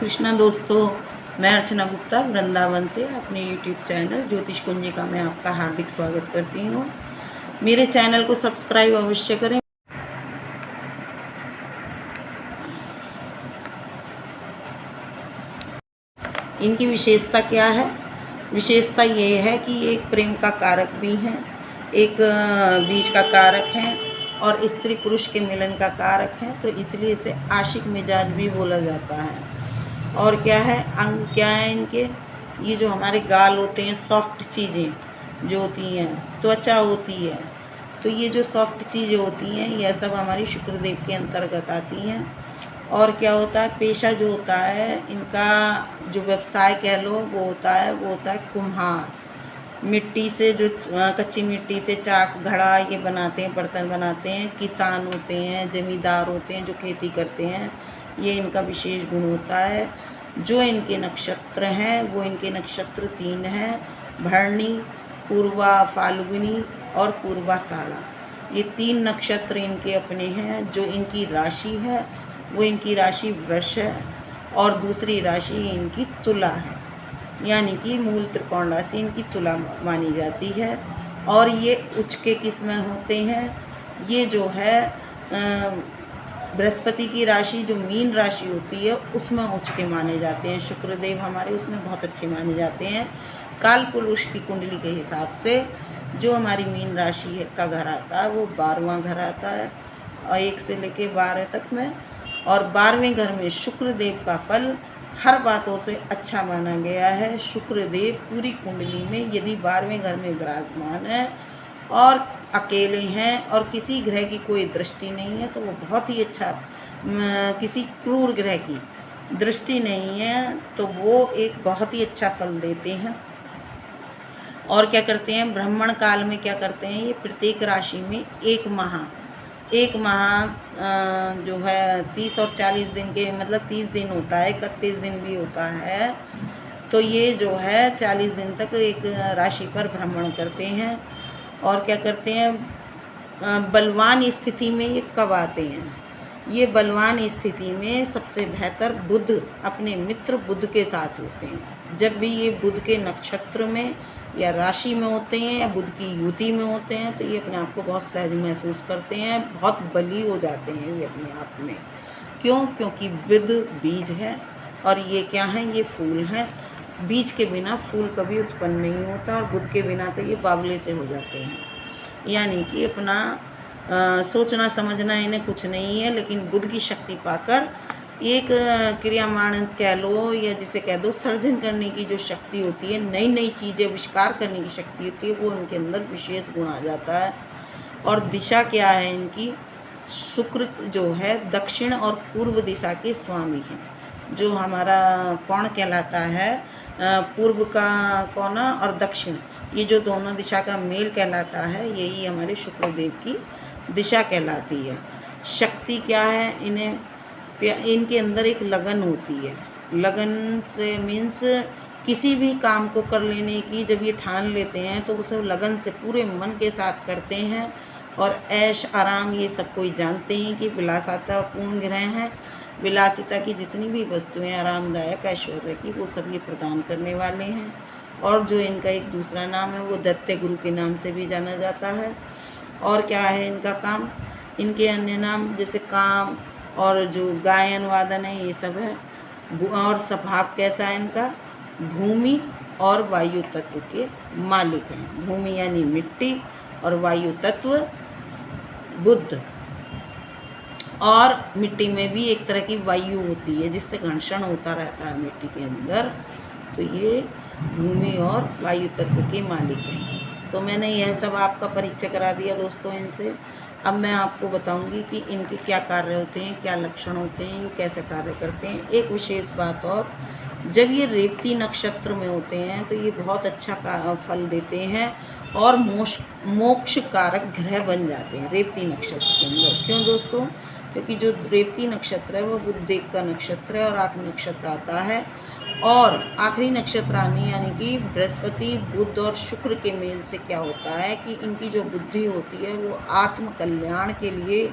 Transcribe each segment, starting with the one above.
कृष्णा दोस्तों, मैं अर्चना गुप्ता वृंदावन से अपने YouTube चैनल ज्योतिष कुंजिका में आपका हार्दिक स्वागत करती हूँ। मेरे चैनल को सब्सक्राइब अवश्य करें। इनकी विशेषता क्या है? विशेषता ये है कि ये एक प्रेम का कारक भी है, एक बीज का कारक है और स्त्री पुरुष के मिलन का कारक है, तो इसलिए इसे आशिक मिजाज भी बोला जाता है। और क्या है, अंग क्या है इनके? ये जो हमारे गाल होते हैं, सॉफ्ट चीज़ें जो होती हैं, त्वचा होती है, तो ये जो सॉफ्ट चीज़ें होती हैं यह सब हमारी शुक्रदेव के अंतर्गत आती हैं। और क्या होता है, पेशा जो होता है इनका, जो व्यवसाय कह लो वो होता है कुम्हार। मिट्टी से जो कच्ची मिट्टी से चाक घड़ा ये बनाते हैं, बर्तन बनाते हैं। किसान होते हैं, जमींदार होते हैं जो खेती करते हैं, ये इनका विशेष गुण होता है। जो इनके नक्षत्र हैं वो इनके नक्षत्र 3 हैं, भरणी, पूर्वा फाल्गुनी और पूर्वाषाढ़ा। ये 3 नक्षत्र इनके अपने हैं। जो इनकी राशि है वो इनकी राशि वृष है और दूसरी राशि इनकी तुला है, यानी कि मूल त्रिकोण राशि इनकी तुला मानी जाती है। और ये उच्च के किस में होते हैं? ये जो है बृहस्पति की राशि जो मीन राशि होती है उसमें उच्च के माने जाते हैं। शुक्रदेव हमारे उसमें बहुत अच्छे माने जाते हैं। काल पुरुष की कुंडली के हिसाब से जो हमारी मीन राशि का घर आता है वो 12वां घर आता है, और 1 से लेके 12 तक में। और 12वें घर में शुक्रदेव का फल हर बातों से अच्छा माना गया है। शुक्रदेव पूरी कुंडली में यदि 12वें घर में विराजमान है और अकेले हैं और किसी ग्रह की कोई दृष्टि नहीं है तो वो बहुत ही अच्छा, किसी क्रूर ग्रह की दृष्टि नहीं है तो वो एक बहुत ही अच्छा फल देते हैं। और क्या करते हैं, ब्राह्मण काल में क्या करते हैं, ये प्रत्येक राशि में एक माह जो है 30 और 40 दिन के, मतलब 30 दिन होता है, 31 दिन भी होता है, तो ये जो है 40 दिन तक एक राशि पर भ्रमण करते हैं। और क्या करते हैं, बलवान स्थिति में ये कब आते हैं? ये बलवान स्थिति में सबसे बेहतर बुध, अपने मित्र बुध के साथ होते हैं। जब भी ये बुध के नक्षत्र में या राशि में होते हैं या बुध की युति में होते हैं तो ये अपने आप को बहुत सहज महसूस करते हैं, बहुत बली हो जाते हैं ये अपने आप में। क्यों? क्योंकि बुध बीज है और ये क्या है, ये फूल हैं। बीज के बिना फूल कभी उत्पन्न नहीं होता और बुध के बिना तो ये बावले से हो जाते हैं। यानी कि अपना सोचना समझना इन्हें कुछ नहीं है, लेकिन बुध की शक्ति पाकर एक क्रियामान कह लो या जिसे कह दो, सर्जन करने की जो शक्ति होती है, नई नई चीज़ें आविष्कार करने की शक्ति होती है, वो उनके अंदर विशेष गुण आ जाता है। और दिशा क्या है इनकी? शुक्र जो है दक्षिण और पूर्व दिशा के स्वामी हैं। जो हमारा कोण कहलाता है, पूर्व का कोना और दक्षिण, ये जो दोनों दिशा का मेल कहलाता है, यही हमारे शुक्रदेव की दिशा कहलाती है। शक्ति क्या है इन्हें? इनके अंदर एक लगन होती है। लगन से मीन्स किसी भी काम को कर लेने की जब ये ठान लेते हैं तो उसे लगन से पूरे मन के साथ करते हैं। और ऐश आराम ये सब कोई जानते हैं कि विलासिता पूर्ण ग्रह हैं। विलासिता की जितनी भी वस्तुएं आरामदायक ऐश्वर्य की, वो सब ये प्रदान करने वाले हैं। और जो इनका एक दूसरा नाम है वो दैत्य गुरु के नाम से भी जाना जाता है। और क्या है इनका काम? इनके अन्य नाम जैसे काम और जो गायन वादन है ये सब है। और स्वभाव कैसा है इनका? भूमि और वायु तत्व के मालिक हैं। भूमि यानी मिट्टी और वायु तत्व बुध। और मिट्टी में भी एक तरह की वायु होती है जिससे घर्षण होता रहता है मिट्टी के अंदर, तो ये भूमि और वायु तत्व के मालिक हैं। तो मैंने यह सब आपका परिचय करा दिया दोस्तों इनसे। अब मैं आपको बताऊंगी कि इनके क्या कार्य होते हैं, क्या लक्षण होते हैं, ये कैसे कार्य करते हैं। एक विशेष बात और, जब ये रेवती नक्षत्र में होते हैं तो ये बहुत अच्छा फल देते हैं और मोक्ष कारक ग्रह बन जाते हैं रेवती नक्षत्र के अंदर। क्यों दोस्तों? क्योंकि जो रेवती नक्षत्र है वो बुधदेव का नक्षत्र है और आखिरी नक्षत्र आता है। और आखिरी नक्षत्र आने यानी कि बृहस्पति, बुध और शुक्र के मेल से क्या होता है कि इनकी जो बुद्धि होती है वो आत्म कल्याण के लिए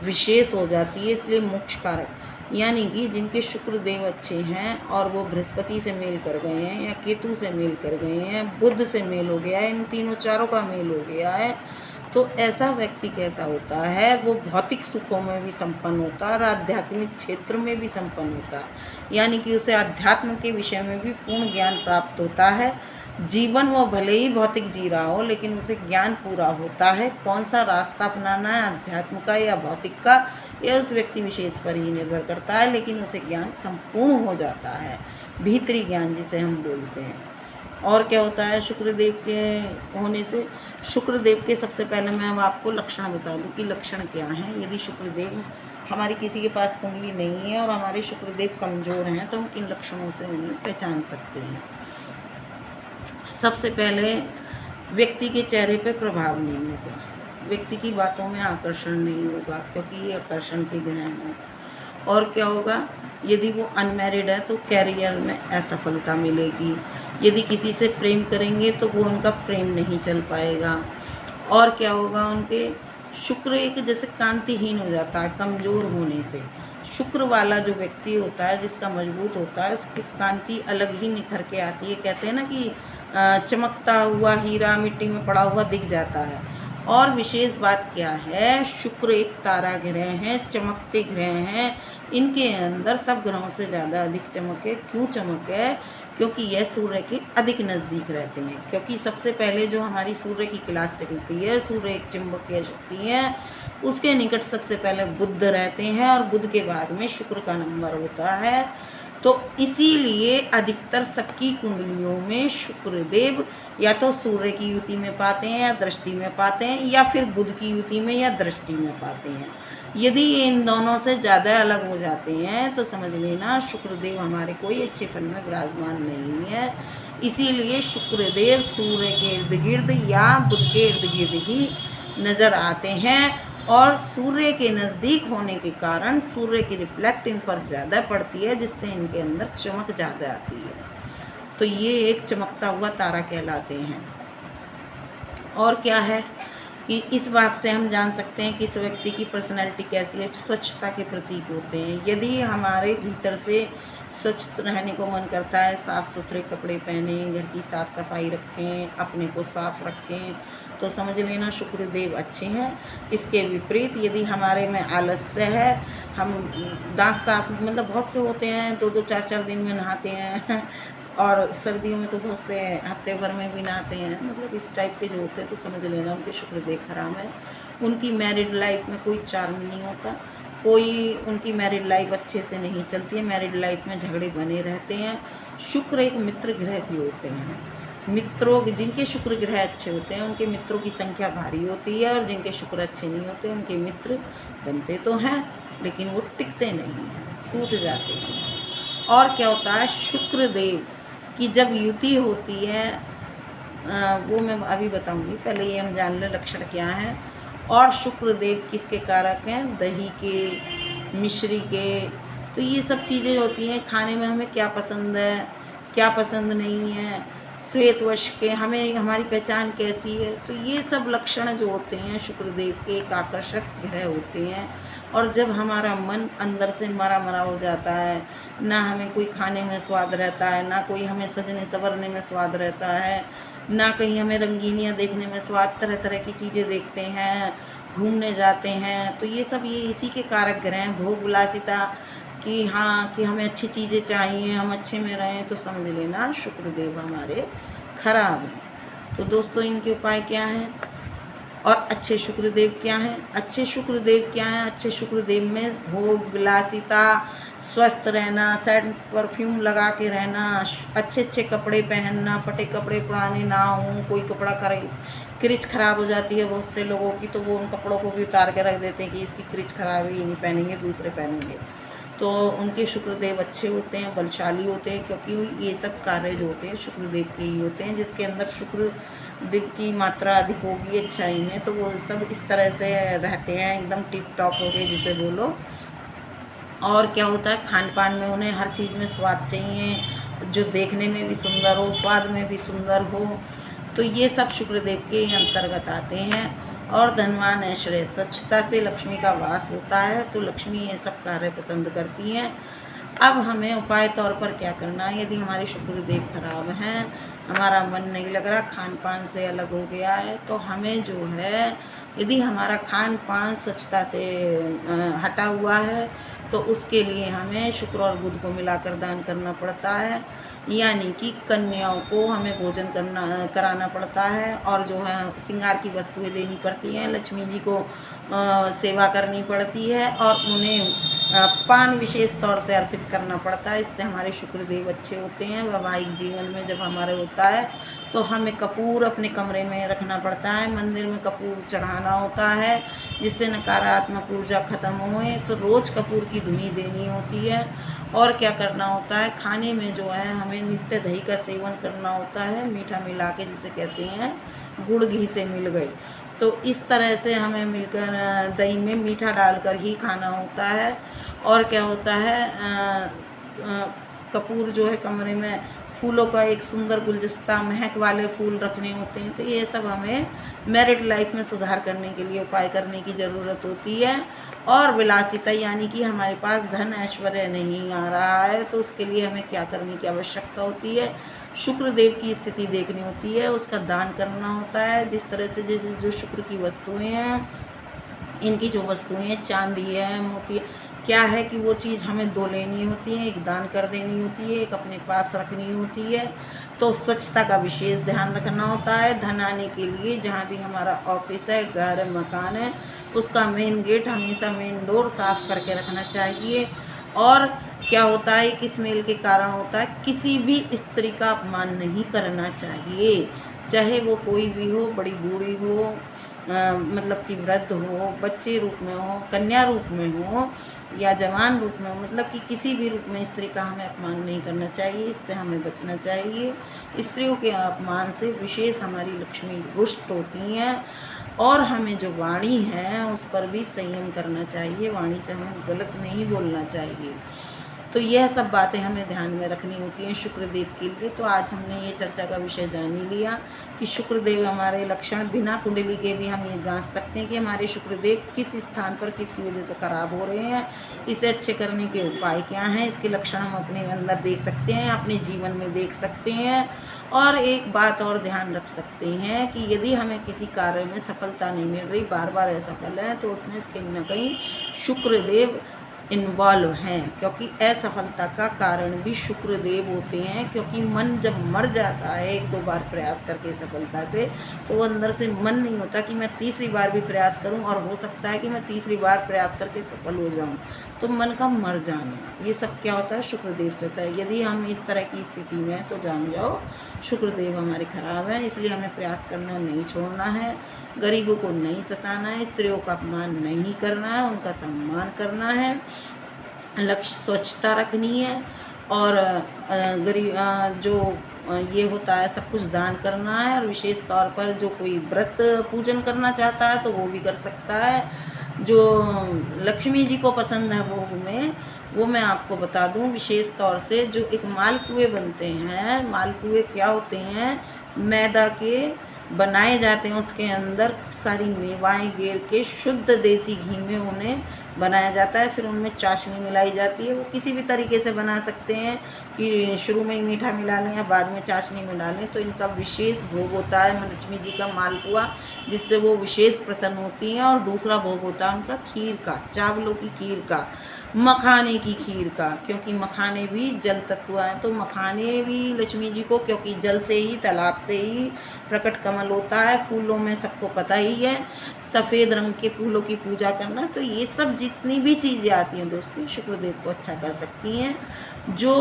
विशेष हो जाती है, इसलिए मोक्ष कारक। यानी कि जिनके शुक्रदेव अच्छे हैं और वो बृहस्पति से मेल कर गए हैं या केतु से मेल कर गए हैं, बुध से मेल हो गया है, इन तीनों चारों का मेल हो गया है, तो ऐसा व्यक्ति कैसा होता है, वो भौतिक सुखों में भी संपन्न होता है और आध्यात्मिक क्षेत्र में भी संपन्न होता है। यानी कि उसे अध्यात्म के विषय में भी पूर्ण ज्ञान प्राप्त होता है। जीवन वो भले ही भौतिक जी रहा हो, लेकिन उसे ज्ञान पूरा होता है। कौन सा रास्ता अपनाना है, अध्यात्म का या भौतिक का, यह उस व्यक्ति विशेष पर ही निर्भर करता है, लेकिन उसे ज्ञान संपूर्ण हो जाता है, भीतरी ज्ञान जिसे हम बोलते हैं। और क्या होता है शुक्रदेव के होने से? शुक्रदेव के सबसे पहले मैं अब आपको लक्षण बता दूं कि लक्षण क्या हैं। यदि शुक्रदेव हमारी किसी के पास कुंडली नहीं है और हमारे शुक्रदेव कमज़ोर हैं, तो हम किन लक्षणों से उन्हें पहचान सकते हैं? सबसे पहले व्यक्ति के चेहरे पे प्रभाव नहीं होगा, व्यक्ति की बातों में आकर्षण नहीं होगा, क्योंकि ये आकर्षण के ग्रह हैं। और क्या होगा? यदि वो अनमैरिड है तो कैरियर में असफलता मिलेगी। यदि किसी से प्रेम करेंगे तो वो उनका प्रेम नहीं चल पाएगा। और क्या होगा? उनके शुक्र एक जैसे कांतिहीन हो जाता है कमज़ोर होने से। शुक्र वाला जो व्यक्ति होता है, जिसका मजबूत होता है, उसकी कांति अलग ही निखर के आती है। कहते हैं ना कि चमकता हुआ हीरा मिट्टी में पड़ा हुआ दिख जाता है। और विशेष बात क्या है? शुक्र एक तारा ग्रह है, चमकते ग्रह हैं। इनके अंदर सब ग्रहों से ज़्यादा अधिक चमक है। क्यों चमक है? क्योंकि यह सूर्य के अधिक नज़दीक रहते हैं। क्योंकि सबसे पहले जो हमारी सूर्य की क्लास चलती है, सूर्य एक चुंबकीय शक्ति है, उसके निकट सबसे पहले बुध रहते हैं और बुध के बाद में शुक्र का नंबर होता है। तो इसीलिए अधिकतर सबकी कुंडलियों में शुक्रदेव या तो सूर्य की युति में पाते हैं या दृष्टि में पाते हैं, या फिर बुध की युति में या दृष्टि में पाते हैं। यदि ये इन दोनों से ज़्यादा अलग हो जाते हैं तो समझ लेना शुक्रदेव हमारे कोई अच्छे फल में विराजमान नहीं है। इसीलिए शुक्रदेव सूर्य के इर्द गिर्द या बुध के इर्द गिर्द ही नज़र आते हैं, और सूर्य के नज़दीक होने के कारण सूर्य की रिफ्लेक्ट इन पर ज़्यादा पड़ती है, जिससे इनके अंदर चमक ज़्यादा आती है। तो ये एक चमकता हुआ तारा कहलाते हैं। और क्या है कि इस बात से हम जान सकते हैं कि इस व्यक्ति की पर्सनैलिटी कैसी है। स्वच्छता के प्रतीक होते हैं। यदि हमारे भीतर से स्वच्छ रहने को मन करता है, साफ़ सुथरे कपड़े पहनें, घर की साफ़ सफाई रखें, अपने को साफ़ रखें, तो समझ लेना शुक्रदेव अच्छे हैं। इसके विपरीत यदि हमारे में आलस्य है, हम दांत साफ मतलब बहुत से होते हैं 2-2 4-4 दिन में नहाते हैं और सर्दियों में तो बहुत से हफ्ते भर में भी नहाते हैं, मतलब इस टाइप के जो होते हैं, तो समझ लेना उनके शुक्रदेव खराब है। उनकी मैरिड लाइफ में कोई चार्म नहीं होता, कोई उनकी मैरिड लाइफ अच्छे से नहीं चलती है, मैरिड लाइफ में झगड़े बने रहते हैं। शुक्र एक मित्र ग्रह भी होते हैं। मित्रों जिनके शुक्र ग्रह अच्छे होते हैं उनके मित्रों की संख्या भारी होती है, और जिनके शुक्र अच्छे नहीं होते उनके मित्र बनते तो हैं लेकिन वो टिकते नहीं हैं, टूट जाते हैं। और क्या होता है? शुक्रदेव की जब युति होती है, वो मैं अभी बताऊंगी, पहले ये हम जान लें लक्षण क्या है। और शुक्रदेव किसके कारक हैं? दही के, मिश्री के। तो ये सब चीज़ें होती हैं। खाने में हमें क्या पसंद है, क्या पसंद नहीं है, श्वेतवश के, हमें हमारी पहचान कैसी है। तो ये सब लक्षण जो होते हैं शुक्रदेव के एक आकर्षक ग्रह होते हैं। और जब हमारा मन अंदर से मरा मरा हो जाता है, ना हमें कोई खाने में स्वाद रहता है, ना कोई हमें सजने संवरने में स्वाद रहता है, ना कहीं हमें रंगीनियाँ देखने में स्वाद, तरह तरह की चीज़ें देखते हैं, घूमने जाते हैं, तो ये सब ये इसी के कारक ग्रह हैं। भोग विलासिता कि हाँ कि हमें अच्छी चीज़ें चाहिए, हम अच्छे में रहें, तो समझ लेना शुक्रदेव हमारे खराब हैं। तो दोस्तों इनके उपाय क्या हैं और अच्छे शुक्रदेव क्या हैं? अच्छे शुक्रदेव क्या हैं? अच्छे शुक्रदेव में भोग विलासिता, स्वस्थ रहना, सेंट परफ्यूम लगा के रहना, अच्छे अच्छे कपड़े पहनना, फटे कपड़े पुराने ना हों। कोई कपड़ा क्रिच ख़राब हो जाती है बहुत से लोगों की, तो वो उन कपड़ों को भी उतार के रख देते हैं कि इसकी क्रिच ख़राब है, ये नहीं पहनेंगे, दूसरे पहनेंगे। तो उनके शुक्रदेव अच्छे होते हैं, बलशाली होते हैं, क्योंकि ये सब कार्य जो होते हैं शुक्रदेव के ही होते हैं। जिसके अंदर शुक्र की मात्रा अधिक होगी अच्छाई में, तो वो सब इस तरह से रहते हैं, एकदम टिप टॉप हो गए जिसे बोलो। और क्या होता है? खान पान में उन्हें हर चीज़ में स्वाद चाहिए, जो देखने में भी सुंदर हो, स्वाद में भी सुंदर हो। तो ये सब शुक्रदेव के अंतर्गत आते हैं। और धनवान ऐश्वर्य। स्वच्छता से लक्ष्मी का वास होता है, तो लक्ष्मी ये सब कार्य पसंद करती हैं। अब हमें उपाय तौर पर क्या करना है? यदि हमारे शुक्रदेव खराब हैं, हमारा मन नहीं लग रहा, खान पान से अलग हो गया है, तो हमें जो है, यदि हमारा खान पान स्वच्छता से हटा हुआ है, तो उसके लिए हमें शुक्र और बुध को मिलाकर दान करना पड़ता है। यानी कि कन्याओं को हमें भोजन कराना पड़ता है, और जो है श्रृंगार की वस्तुएं देनी पड़ती हैं, लक्ष्मी जी को सेवा करनी पड़ती है, और उन्हें पान विशेष तौर से अर्पित करना पड़ता है। इससे हमारे शुक्रदेव अच्छे होते हैं। वैवाहिक जीवन में जब हमारे होता है तो हमें कपूर अपने कमरे में रखना पड़ता है, मंदिर में कपूर चढ़ाना होता है, जिससे नकारात्मक ऊर्जा खत्म होए। तो रोज़ कपूर की धुनी देनी होती है। और क्या करना होता है? खाने में जो है हमें नित्य दही का सेवन करना होता है, मीठा मिला के, जिसे कहते हैं गुड़ घी से मिल गई। तो इस तरह से हमें मिलकर दही में मीठा डालकर ही खाना होता है। और क्या होता है, कपूर जो है कमरे में फूलों का एक सुंदर गुलदस्ता, महक वाले फूल रखने होते हैं। तो ये सब हमें मैरिड लाइफ में सुधार करने के लिए उपाय करने की ज़रूरत होती है। और विलासिता, यानी कि हमारे पास धन ऐश्वर्य नहीं आ रहा है, तो उसके लिए हमें क्या करने की आवश्यकता होती है? शुक्रदेव की स्थिति देखनी होती है, उसका दान करना होता है। जिस तरह से जो शुक्र की वस्तुएं हैं, इनकी जो वस्तुएं हैं, चांदी है, मोती, क्या है कि वो चीज़ हमें दो लेनी होती है, एक दान कर देनी होती है, एक अपने पास रखनी होती है। तो स्वच्छता का विशेष ध्यान रखना होता है। धन आने के लिए जहाँ भी हमारा ऑफिस है, घर है, मकान है, उसका मेन गेट हमेशा मेन डोर साफ़ करके रखना चाहिए। और क्या होता है, किस मेल के कारण होता है, किसी भी स्त्री का अपमान नहीं करना चाहिए, चाहे वो कोई भी हो, बड़ी बूढ़ी हो, मतलब कि वृद्ध हो, बच्चे रूप में हो, कन्या रूप में हो, या जवान रूप में हो, मतलब कि किसी भी रूप में स्त्री का हमें अपमान नहीं करना चाहिए। इससे हमें बचना चाहिए। स्त्रियों के अपमान से विशेष हमारी लक्ष्मी रुष्ट होती हैं। और हमें जो वाणी है उस पर भी संयम करना चाहिए, वाणी से हमें गलत नहीं बोलना चाहिए। तो यह सब बातें हमें ध्यान में रखनी होती हैं शुक्रदेव के लिए। तो आज हमने ये चर्चा का विषय जान ही लिया कि शुक्रदेव हमारे लक्षण, बिना कुंडली के भी हम ये जांच सकते हैं कि हमारे शुक्रदेव किस स्थान पर किसकी वजह से खराब हो रहे हैं, इसे अच्छे करने के उपाय क्या हैं, इसके लक्षण हम अपने अंदर देख सकते हैं, अपने जीवन में देख सकते हैं। और एक बात और ध्यान रख सकते हैं कि यदि हमें किसी कार्य में सफलता नहीं मिल रही, बार बार असफल है, तो उसमें कहीं ना कहीं शुक्रदेव इन्वॉल्व हैं, क्योंकि असफलता का कारण भी शुक्रदेव होते हैं। क्योंकि मन जब मर जाता है एक दो बार प्रयास करके सफलता से, तो वो अंदर से मन नहीं होता कि मैं तीसरी बार भी प्रयास करूं, और हो सकता है कि मैं तीसरी बार प्रयास करके सफल हो जाऊं। तो मन का मर जाना, ये सब क्या होता है? शुक्रदेव से होता है। यदि हम इस तरह की स्थिति में हैं तो जान जाओ शुक्रदेव हमारे खराब हैं। इसलिए हमें प्रयास करना नहीं छोड़ना है, गरीबों को नहीं सताना है, स्त्रियों का अपमान नहीं करना है, उनका सम्मान करना है, लक्ष्य स्वच्छता रखनी है, और गरीब जो ये होता है सब कुछ दान करना है। और विशेष तौर पर जो कोई व्रत पूजन करना चाहता है तो वो भी कर सकता है। जो लक्ष्मी जी को पसंद है भोग में, वो मैं आपको बता दूं, विशेष तौर से जो एक मालपुए बनते हैं। मालपुए क्या होते हैं? मैदा के बनाए जाते हैं, उसके अंदर सारी मेवाएं गेर के शुद्ध देसी घी में उन्हें बनाया जाता है, फिर उनमें चाशनी मिलाई जाती है। वो किसी भी तरीके से बना सकते हैं कि शुरू में ही मीठा मिला लें या बाद में चाशनी में डालें। तो इनका विशेष भोग होता है लक्ष्मी जी का मालपुआ, जिससे वो विशेष प्रसन्न होती हैं। और दूसरा भोग होता है उनका खीर का, चावलों की खीर का, मखाने की खीर का, क्योंकि मखाने भी जल तत्व हैं। तो मखाने भी लक्ष्मी जी को, क्योंकि जल से ही, तालाब से ही प्रकट कमल होता है, फूलों में सबको पता ही है, सफ़ेद रंग के फूलों की पूजा करना। तो ये सब जितनी भी चीज़ें आती हैं दोस्तों, शुक्रदेव को अच्छा कर सकती हैं। जो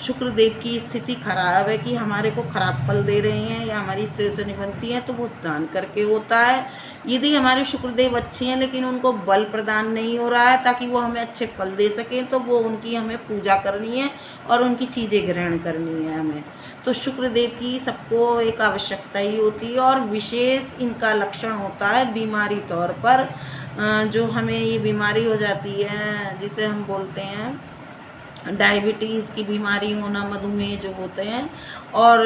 शुक्रदेव की स्थिति खराब है कि हमारे को खराब फल दे रहे हैं या हमारी स्त्री से नहीं बनती है, तो वो दान करके होता है। यदि हमारे शुक्रदेव अच्छे हैं लेकिन उनको बल प्रदान नहीं हो रहा है ताकि वो हमें अच्छे फल दे सकें, तो वो उनकी हमें पूजा करनी है और उनकी चीज़ें ग्रहण करनी है हमें। तो शुक्रदेव की सबको एक आवश्यकता ही होती है। और विशेष इनका लक्षण होता है बीमारी तौर पर, जो हमें ये बीमारी हो जाती है जिसे हम बोलते हैं डायबिटीज़ की बीमारी होना, मधुमेह जो होते हैं, और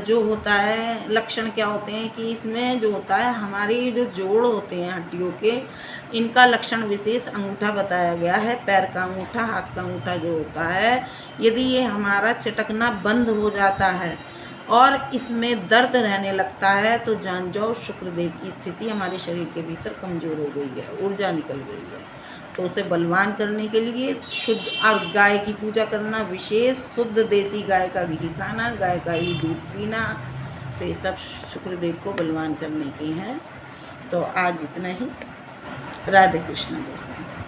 जो होता है लक्षण क्या होते हैं कि इसमें जो होता है हमारी जो जोड़ होते हैं हड्डियों के, इनका लक्षण विशेष अंगूठा बताया गया है। पैर का अंगूठा, हाथ का अंगूठा जो होता है, यदि ये हमारा चटकना बंद हो जाता है और इसमें दर्द रहने लगता है तो जान जाओ शुक्रदेव की स्थिति हमारे शरीर के भीतर कमज़ोर हो गई है, ऊर्जा निकल गई है। तो उसे बलवान करने के लिए शुद्ध और गाय की पूजा करना, विशेष शुद्ध देसी गाय का घी खाना, गाय का ही दूध पीना, तो ये सब शुक्रदेव को बलवान करने के हैं। तो आज इतना ही। राधे कृष्ण दोस्तों।